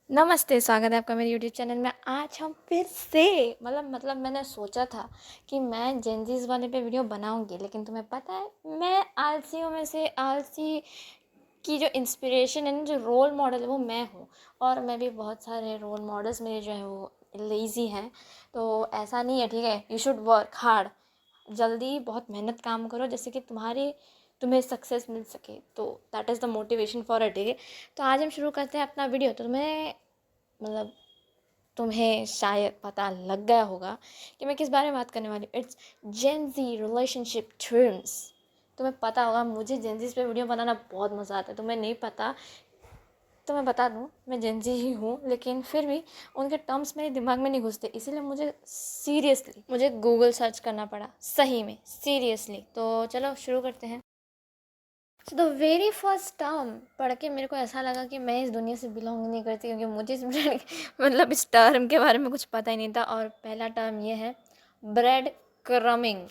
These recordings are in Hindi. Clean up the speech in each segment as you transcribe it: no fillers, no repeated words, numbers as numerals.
नमस्ते, स्वागत है आपका मेरे यूट्यूब चैनल में। आज हम फिर से मतलब मैंने सोचा था कि मैं जेनज़ीज़ वाले पे वीडियो बनाऊंगी, लेकिन तुम्हें पता है मैं आलसियों में से आलसी की जो इंस्पिरेशन है ना, जो रोल मॉडल है वो मैं हूँ। और मैं भी बहुत सारे रोल मॉडल्स मेरे जो है वो लेज़ी हैं। तो ऐसा नहीं है, ठीक है, यू शुड वर्क हार्ड, जल्दी बहुत मेहनत काम करो जैसे कि तुम्हें सक्सेस मिल सके। तो that is the motivation for a day. तो आज हम शुरू करते हैं अपना वीडियो। तो मतलब तुम्हें शायद पता लग गया होगा कि मैं किस बारे में बात करने वाली हूँ। It's gen Z relationship terms. तुम्हें पता होगा मुझे जेनजीज पे वीडियो बनाना बहुत मज़ा आता है। तुम्हें नहीं पता तो मैं बता दूँ, मैं जेनजी ही हूँ, लेकिन फिर भी उनके टर्म्स मेरे दिमाग में नहीं घुसते, इसीलिए मुझे गूगल सर्च करना पड़ा, सही में सीरियसली। तो चलो शुरू करते हैं। द वेरी फर्स्ट टर्म पढ़ के मेरे को ऐसा लगा कि मैं इस दुनिया से बिलोंग नहीं करती, क्योंकि मुझे मतलब इस टर्म के बारे में कुछ पता ही नहीं था। और पहला टर्म ये है ब्रेड क्रमिंग।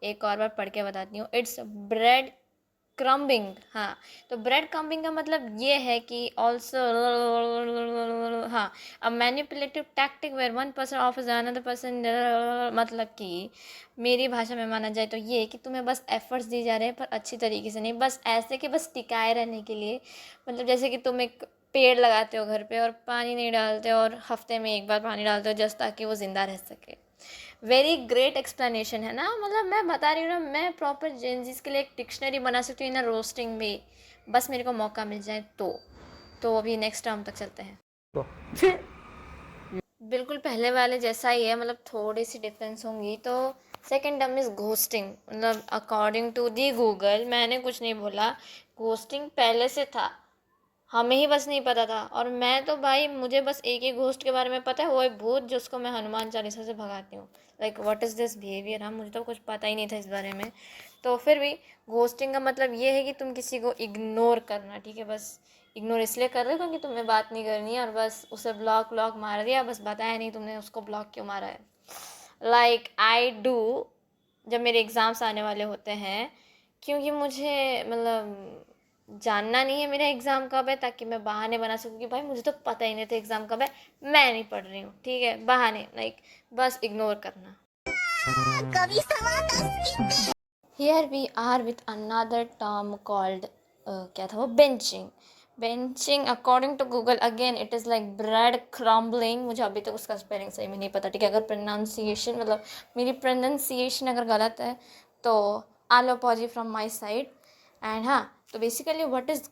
एक और बार पढ़ के बताती हूँ, इट्स ब्रेड क्रम्बिंग। हाँ, तो ब्रेड क्रम्बिंग का मतलब ये है कि ऑल्सो, हाँ, a manipulative tactic where one person offers another person, मतलब कि मेरी भाषा में माना जाए तो ये कि तुम्हें बस एफर्ट्स दी जा रहे हैं पर अच्छी तरीके से नहीं, बस ऐसे कि बस टिकाए रहने के लिए। मतलब जैसे कि तुम एक पेड़ लगाते हो घर पे और पानी नहीं डालते, और हफ्ते में एक बार पानी डालते हो जस्ट ताकि वो ज़िंदा रह सके। वेरी ग्रेट एक्सप्लेनेशन है ना। मतलब मैं बता रही हूँ ना, मैं प्रॉपर जेनजीज के लिए एक डिक्शनरी बना सकती हूँ ना, रोस्टिंग भी, बस मेरे को मौका मिल जाए तो अभी नेक्स्ट टर्म तक चलते हैं। तो बिल्कुल पहले वाले जैसा ही है, मतलब थोड़ी सी डिफरेंस होंगी। तो सेकेंड टर्म इज़ घोस्टिंग। मतलब अकॉर्डिंग टू दी गूगल, मैंने कुछ नहीं बोला, घोस्टिंग पहले से था, हमें ही बस नहीं पता था। और मैं तो भाई, मुझे बस एक ही घोस्ट के बारे में पता है, वो है भूत जिसको मैं हनुमान चालीसा से भगाती हूँ। Like what is this behaviour. हाँ, मुझे तो कुछ पता ही नहीं था इस बारे में। तो फिर भी घोस्टिंग का मतलब ये है कि तुम किसी को इग्नोर करना, ठीक है, बस इग्नोर इसलिए कर रहे हो क्योंकि तुम्हें बात नहीं करनी है, और बस उसे ब्लॉक मार दिया, बस बताया नहीं तुमने उसको ब्लॉक क्यों मारा है। लाइक आई डू, जब मेरे एग्ज़ाम्स आने वाले होते हैं, क्योंकि मुझे मतलब जानना नहीं है मेरा एग्ज़ाम कब है, ताकि मैं बहाने बना सकूँ कि भाई मुझे तो पता ही नहीं था एग्ज़ाम कब है, मैं नहीं पढ़ रही हूँ, ठीक है, बहाने, लाइक बस इग्नोर करना। Here we are with another term called, क्या था वो, benching. Benching according to Google again it is like bread crumbling. मुझे अभी तक उसका स्पेलिंग सही में नहीं पता, ठीक है, अगर प्रोनाउंसिएशन, मतलब मेरी प्रोनाउंसिएशन अगर गलत है तो आलो पॉजी फ्रॉम माई साइड। एंड हाँ, तो basically what is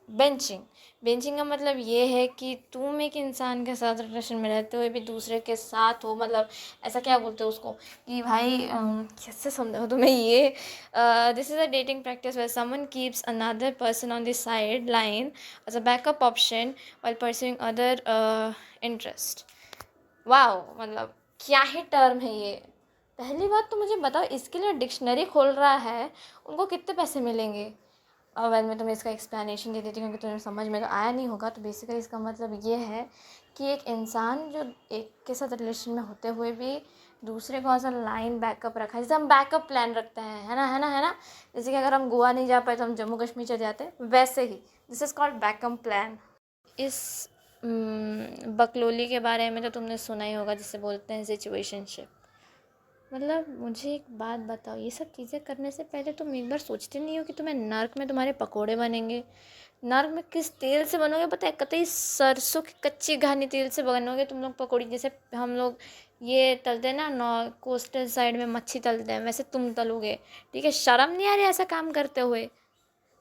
benching. Benching का मतलब ये है कि तुम एक इंसान के साथ रिलेशन में रहते हुए भी दूसरे के साथ हो, मतलब ऐसा क्या बोलते हो उसको कि भाई कैसे समझाऊँ तुम्हें ये, this is a dating practice where someone keeps another person on the side line as a backup option while pursuing other interest. Wow, मतलब क्या ही टर्म है ये। पहली बात तो मुझे बताओ, इसके लिए डिक्शनरी खोल रहा है, उनको कितने पैसे मिलेंगे। वेल, मैं तुम्हें इसका एक्सप्लेनेशन दे देती हूँ क्योंकि तुम्हें समझ में तो आया नहीं होगा। तो बेसिकली इसका मतलब ये है कि एक इंसान जो एक के साथ रिलेशन में होते हुए भी दूसरे को ऐसा लाइन बैकअप रखा है, जैसे हम बैकअप प्लान रखते हैं, है ना। जैसे कि अगर हम गोवा नहीं जा पाए तो हम जम्मू कश्मीर चले जाते हैं, वैसे ही this is called backup plan. इस बकलोली के बारे में तो तुमने सुना ही होगा, जिसे बोलते हैं सिचुएशनशिप। मतलब मुझे एक बात बताओ, ये सब चीज़ें करने से पहले तुम एक बार सोचते नहीं हो कि तुम्हें नर्क में तुम्हारे पकोड़े बनेंगे। नर्क में किस तेल से बनोगे पता है? कतई सरसों की कच्ची घानी तेल से बनोगे तुम लोग पकौड़ी। जैसे हम लोग ये तलते हैं ना, कोस्टल साइड में मच्छी तलते हैं, वैसे तुम तलोगे, ठीक है। शर्म नहीं आ रही ऐसा काम करते हुए?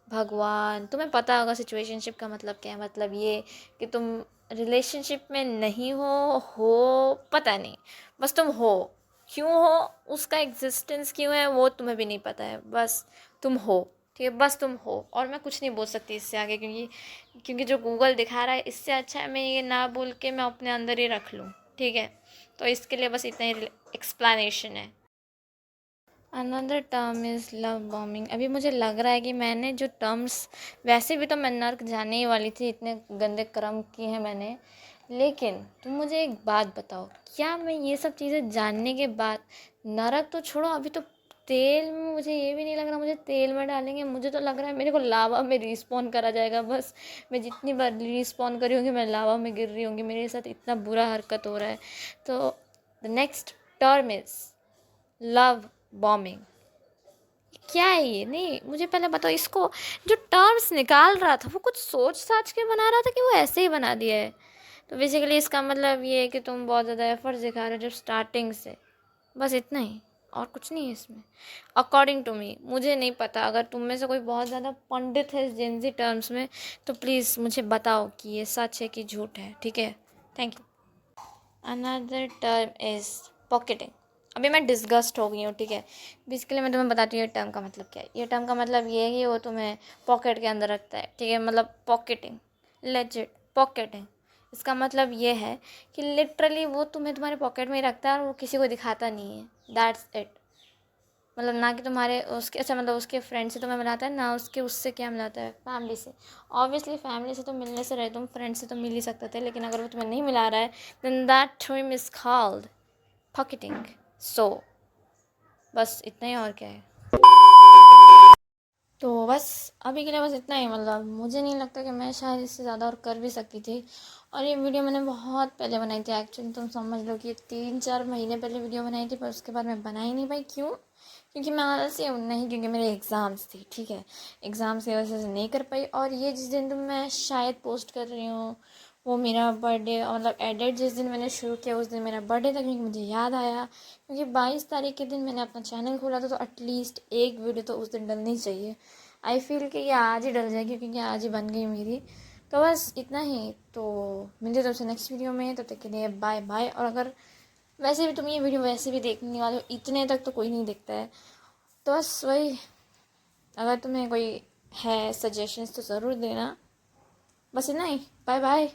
भगवान, तुम्हें पता होगा सिचुएशनशिप का मतलब क्या है। मतलब ये कि तुम रिलेशनशिप में नहीं हो पता नहीं, बस तुम हो। क्यों हो, उसका एग्जिस्टेंस क्यों है वो तुम्हें भी नहीं पता है, बस तुम हो, ठीक है, बस तुम हो। और मैं कुछ नहीं बोल सकती इससे आगे, क्योंकि जो गूगल दिखा रहा है, इससे अच्छा है मैं ये ना बोल के मैं अपने अंदर ही रख लूँ, ठीक है। तो इसके लिए बस इतना ही एक्सप्लेनेशन है। Another term is love bombing. अभी मुझे लग रहा है कि मैंने जो टर्म्स, वैसे भी तो मैं नर्क जाने ही वाली थी, इतने गंदे कर्म किए हैं मैंने। लेकिन तुम मुझे एक बात बताओ, क्या मैं ये सब चीज़ें जानने के बाद, नरक तो छोड़ो, अभी तो तेल में मुझे ये भी नहीं लग रहा मुझे तेल में डालेंगे, मुझे तो लग रहा है मेरे को लावा में रिस्पॉन करा जाएगा। बस मैं जितनी बार रिस्पॉन कर रही होंगी मैं लावा में गिर रही होंगी, मेरे साथ इतना बुरा हरकत हो रहा है। तो the next term is love bombing. क्या है ये? नहीं, मुझे पहले बताओ, इसको जो टर्म्स निकाल रहा था वो कुछ सोच साच के बना रहा था कि वो ऐसे ही बना दिया है? तो बेसिकली इसका मतलब ये है कि तुम बहुत ज़्यादा एफर्ट्स दिखा रहे हो जब स्टार्टिंग से, बस इतना ही, और कुछ नहीं है इसमें। अकॉर्डिंग टू मी, मुझे नहीं पता, अगर तुम में से कोई बहुत ज़्यादा पंडित है जेंजी टर्म्स में तो प्लीज़ मुझे बताओ कि ये सच है कि झूठ है, ठीक है? Thank you. Another term is pocketing. अभी मैं डिस्गस्ट हो गई हूँ, ठीक है? बेसिकली मैं तुम्हें बताती हूँ ये टर्म का मतलब क्या है। ये टर्म का मतलब ये है कि वो तुम्हें पॉकेट के अंदर रखता है, ठीक है? मतलब पॉकेटिंग, लेजिट पॉकेटिंग। इसका मतलब ये है कि लिटरली वो तुम्हें तुम्हारे पॉकेट में ही रखता है और वो किसी को दिखाता नहीं है। That's it. मतलब ना कि तुम्हारे उसके, अच्छा मतलब उसके फ्रेंड से तुम्हें मिलाता है, ना उसके उससे क्या मिलाता है, फैमिली से। ऑब्वियसली फैमिली से तो मिलने से रहे तुम, फ्रेंड से तो मिल ही सकते थे, लेकिन अगर वो तुम्हें नहीं मिला रहा है then that term is called pocketing. So बस इतना ही, और क्या है। तो बस अभी के लिए बस इतना ही। मतलब मुझे नहीं लगता कि मैं शायद इससे ज़्यादा और कर भी सकती थी। और ये वीडियो मैंने बहुत पहले बनाई थी एक्चुअली, तुम समझ लो कि 3-4 महीने पहले वीडियो बनाई थी, पर उसके बाद मैं बना ही नहीं पाई। क्यों? क्योंकि मैं आलसी हूँ नहीं, क्योंकि मेरे एग्ज़ाम्स थी, ठीक है? एग्ज़ाम्स की वजह से नहीं कर पाई। और ये जिस दिन तुम मैं शायद पोस्ट कर रही हूँ वो मेरा बर्थडे, मतलब एडिट जिस दिन मैंने शुरू किया उस दिन मेरा बर्थडे था, क्योंकि मुझे याद आया क्योंकि 22 तारीख के दिन मैंने अपना चैनल खोला था, तो एटलीस्ट एक वीडियो तो उस दिन डलनी चाहिए। आई फील कि ये आज ही डल जाएगी क्योंकि आज ही बन गई मेरी। तो बस इतना ही। तो मिलते तुमसे नेक्स्ट वीडियो में, तब तक के लिए बाय बाय। और अगर वैसे भी तुम ये वीडियो वैसे भी देखने वाले हो, इतने तक तो कोई नहीं देखता है, तो बस वही, अगर तुम्हें कोई है सजेशंस तो ज़रूर देना। बस इतना ही, बाय बाय।